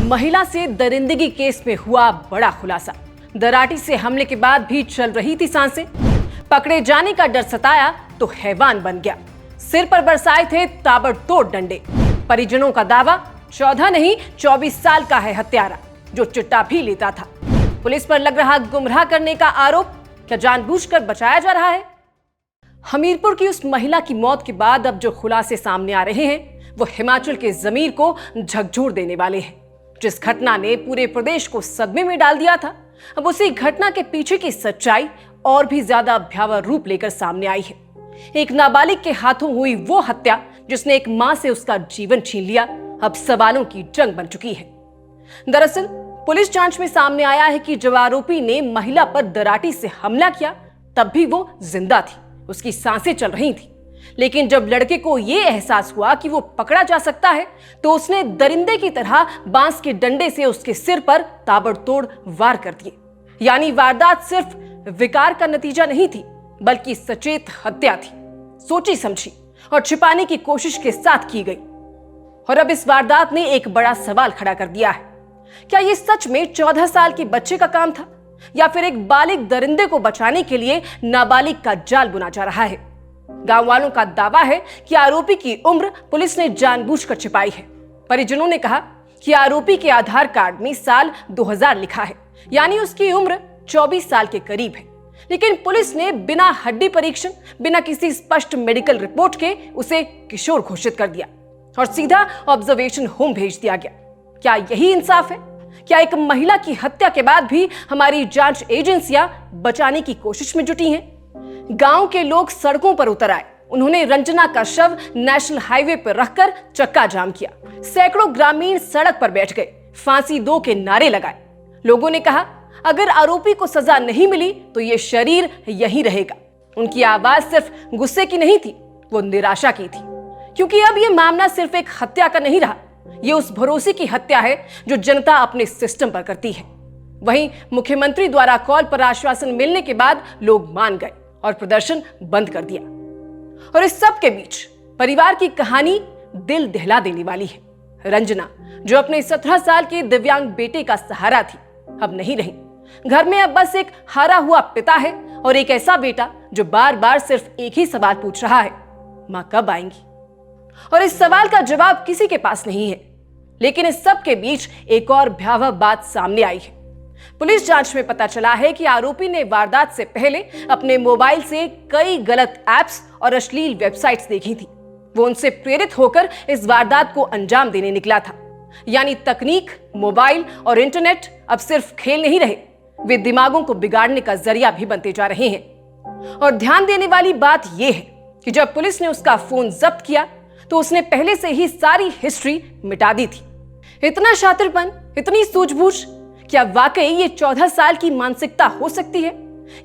महिला से दरिंदगी केस में हुआ बड़ा खुलासा। दराटी से हमले के बाद भी चल रही थी सांसें। पकड़े जाने का डर सताया तो हैवान बन गया। सिर पर बरसाए थे ताबड़तोड़ डंडे। परिजनों का दावा 14 नहीं 24 साल का है हत्यारा, जो चिट्टा भी लेता था। पुलिस पर लग रहा गुमराह करने का आरोप, क्या जानबूझकर बचाया जा रहा है? हमीरपुर की उस महिला की मौत के बाद अब जो खुलासे सामने आ रहे हैं वो हिमाचल के जमीर को झकझोर देने वाले हैं। जिस घटना ने पूरे प्रदेश को सदमे में डाल दिया था, अब उसी घटना के पीछे की सच्चाई और भी ज्यादा भयावह रूप लेकर सामने आई है। एक नाबालिग के हाथों हुई वो हत्या जिसने एक मां से उसका जीवन छीन लिया, अब सवालों की जंग बन चुकी है। दरअसल पुलिस जांच में सामने आया है कि जब आरोपी ने महिला पर दराटी से हमला किया तब भी वो जिंदा थी, उसकी सांसें चल रही थी। लेकिन जब लड़के को यह एहसास हुआ कि वो पकड़ा जा सकता है तो उसने दरिंदे की तरह बांस के डंडे से उसके सिर पर ताबड़तोड़ वार कर दिए। यानी वारदात सिर्फ विकार का नतीजा नहीं थी, बल्कि सचेत हत्या थी, सोची समझी और छिपाने की कोशिश के साथ की गई। और अब इस वारदात ने एक बड़ा सवाल खड़ा कर दिया है। क्या यह सच में 14 साल के बच्चे का काम था, या फिर एक बालिग दरिंदे को बचाने के लिए नाबालिग का जाल बुना जा रहा है? गांव वालों का दावा है कि आरोपी की उम्र पुलिस ने जानबूझकर छिपाई है। परिजनों ने कहा कि आरोपी के आधार कार्ड में साल 2000 लिखा है, यानी उसकी उम्र 24 साल के करीब है। लेकिन पुलिस ने बिना हड्डी परीक्षण, बिना किसी स्पष्ट मेडिकल रिपोर्ट के उसे किशोर घोषित कर दिया और सीधा ऑब्जर्वेशन होम भेज दिया गया। क्या यही इंसाफ है? क्या एक महिला की हत्या के बाद भी हमारी जांच एजेंसियां बचाने की कोशिश में जुटी हैं? गांव के लोग सड़कों पर उतर आए। उन्होंने रंजना का शव नेशनल हाईवे पर रखकर चक्का जाम किया। सैकड़ों ग्रामीण सड़क पर बैठ गए, फांसी दो के नारे लगाए। लोगों ने कहा अगर आरोपी को सजा नहीं मिली तो यह शरीर यहीं रहेगा। उनकी आवाज सिर्फ गुस्से की नहीं थी, वो निराशा की थी, क्योंकि अब यह मामला सिर्फ एक हत्या का नहीं रहा। यह उस भरोसे की हत्या है जो जनता अपने सिस्टम पर करती है। वहीं मुख्यमंत्री द्वारा कॉल पर आश्वासन मिलने के बाद लोग मान गए और प्रदर्शन बंद कर दिया। और इस सब के बीच परिवार की कहानी दिल दहला देने वाली है। रंजना, जो अपने 17 साल के दिव्यांग बेटे का सहारा थी, अब नहीं रही। घर में अब बस एक हारा हुआ पिता है और एक ऐसा बेटा जो बार बार सिर्फ एक ही सवाल पूछ रहा है, मां कब आएंगी? और इस सवाल का जवाब किसी के पास नहीं है। लेकिन इस सब के बीच एक और भयावह बात सामने आई है। पुलिस जांच में पता चला है कि आरोपी ने वारदात से पहले अपने मोबाइल से कई गलत ऐप्स और अश्लील वेबसाइट्स देखी थी। वो उनसे प्रेरित होकर इस वारदात को अंजाम देने निकला था। यानी तकनीक, मोबाइल और इंटरनेट अब सिर्फ खेल नहीं रहे, वे दिमागों को बिगाड़ने का जरिया भी बनते जा रहे हैं। और ध्यान देने वाली बात यह है कि जब पुलिस ने उसका फोन जब्त किया तो उसने पहले से ही सारी हिस्ट्री मिटा दी थी। इतना शातिरपन, इतनी सूझबूझ, क्या वाकई ये 14 साल की मानसिकता हो सकती है,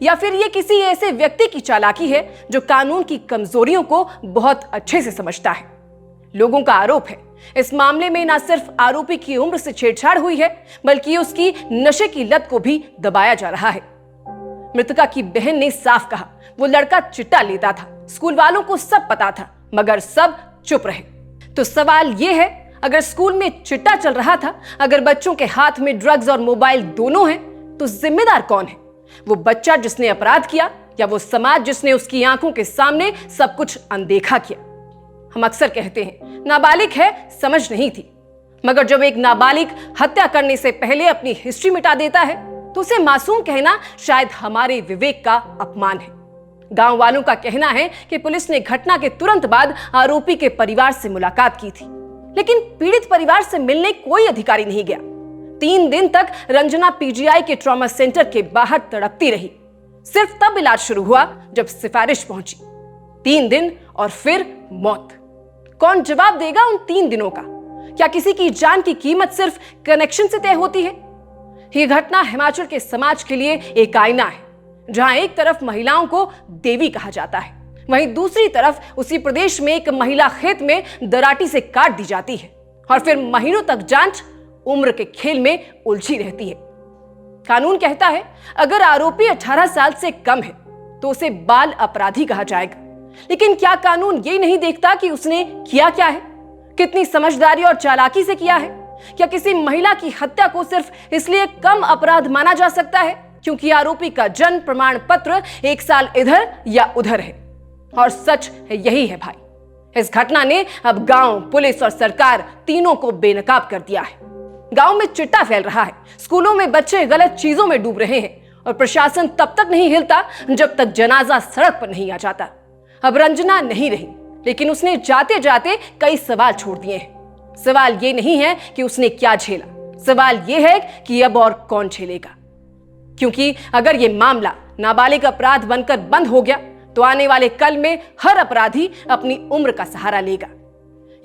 या फिर ये किसी ऐसे व्यक्ति की चालाकी है जो कानून की कमजोरियों को बहुत अच्छे से समझता है? लोगों का आरोप है इस मामले में न सिर्फ आरोपी की उम्र से छेड़छाड़ हुई है, बल्कि उसकी नशे की लत को भी दबाया जा रहा है। मृतका की बहन ने साफ कहा वो लड़का चिट्टा लेता था, स्कूल वालों को सब पता था, मगर सब चुप रहे। तो सवाल यह है, अगर स्कूल में चिट्टा चल रहा था, अगर बच्चों के हाथ में ड्रग्स और मोबाइल दोनों हैं, तो जिम्मेदार कौन है? वो बच्चा जिसने अपराध किया, या वो समाज जिसने उसकी आंखों के सामने सब कुछ अनदेखा किया? हम अक्सर कहते हैं नाबालिग है, समझ नहीं थी, मगर जब एक नाबालिग हत्या करने से पहले अपनी हिस्ट्री मिटा देता है तो उसे मासूम कहना शायद हमारे विवेक का अपमान है। गांव वालों का कहना है कि पुलिस ने घटना के तुरंत बाद आरोपी के परिवार से मुलाकात की थी, लेकिन पीड़ित परिवार से मिलने कोई अधिकारी नहीं गया। 3 दिन तक रंजना पीजीआई के ट्रॉमा सेंटर के बाहर तड़पती रही। सिर्फ तब इलाज शुरू हुआ जब सिफारिश पहुंची। 3 दिन और फिर मौत। कौन जवाब देगा उन 3 दिनों का? क्या किसी की जान की कीमत सिर्फ कनेक्शन से तय होती है? यह घटना हिमाचल के समाज के लिए एक आईना है, जहां एक तरफ महिलाओं को देवी कहा जाता है, वहीं दूसरी तरफ उसी प्रदेश में एक महिला खेत में दराटी से काट दी जाती है और फिर महीनों तक जांच उम्र के खेल में उलझी रहती है। कानून कहता है अगर आरोपी 18 साल से कम है तो उसे बाल अपराधी कहा जाएगा, लेकिन क्या कानून ये नहीं देखता कि उसने किया क्या है, कितनी समझदारी और चालाकी से किया है? क्या किसी महिला की हत्या को सिर्फ इसलिए कम अपराध माना जा सकता है क्योंकि आरोपी का जन्म प्रमाण पत्र 1 साल इधर या उधर है? और सच यही है भाई, इस घटना ने अब गांव, पुलिस और सरकार तीनों को बेनकाब कर दिया है। गांव में चिट्टा फैल रहा है, स्कूलों में बच्चे गलत चीजों में डूब रहे हैं और प्रशासन तब तक नहीं हिलता जब तक जनाजा सड़क पर नहीं आ जाता। अब रंजना नहीं रही, लेकिन उसने जाते जाते कई सवाल छोड़ दिए हैं। सवाल ये नहीं है कि उसने क्या झेला, सवाल ये है कि अब और कौन झेलेगा। क्योंकि अगर ये मामला नाबालिग अपराध बनकर बंद हो गया तो आने वाले कल में हर अपराधी अपनी उम्र का सहारा लेगा।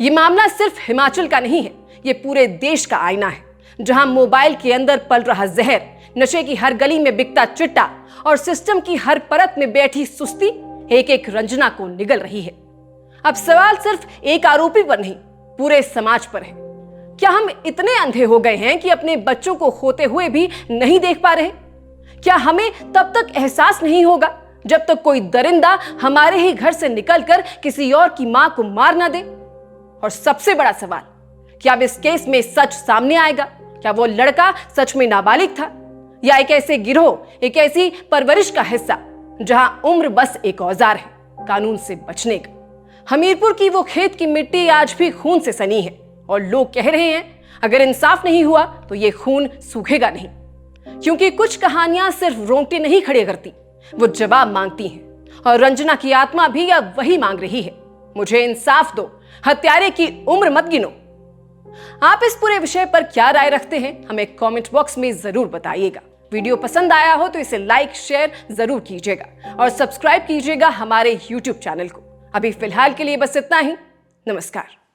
ये मामला सिर्फ हिमाचल का नहीं है, ये पूरे देश का आईना है, जहां मोबाइल के अंदर पल रहा जहर, नशे की हर गली में बिकता चिट्टा और सिस्टम की हर परत में बैठी सुस्ती एक एक रंजना को निगल रही है। अब सवाल सिर्फ एक आरोपी पर नहीं, पूरे समाज पर है। क्या हम इतने अंधे हो गए हैं कि अपने बच्चों को खोते हुए भी नहीं देख पा रहे? क्या हमें तब तक एहसास नहीं होगा जब तक कोई दरिंदा हमारे ही घर से निकलकर किसी और की मां को मार ना दे? और सबसे बड़ा सवाल, क्या अब इस केस में सच सामने आएगा? क्या वो लड़का सच में नाबालिग था या एक ऐसे गिरोह, एक ऐसी परवरिश का हिस्सा जहां उम्र बस एक औजार है कानून से बचने का? हमीरपुर की वो खेत की मिट्टी आज भी खून से सनी है और लोग कह रहे हैं अगर इंसाफ नहीं हुआ तो ये खून सूखेगा नहीं। क्योंकि कुछ कहानियां सिर्फ रोंगटे नहीं खड़े करती, वो जवाब मांगती हैं और रंजना की आत्मा भी अब वही मांग रही है, मुझे इंसाफ दो, हत्यारे की उम्र मत गिनो। आप इस पूरे विषय पर क्या राय रखते हैं हमें कमेंट बॉक्स में जरूर बताइएगा। वीडियो पसंद आया हो तो इसे लाइक शेयर जरूर कीजिएगा और सब्सक्राइब कीजिएगा हमारे YouTube चैनल को। अभी फिलहाल के लिए बस इतना ही। नमस्कार।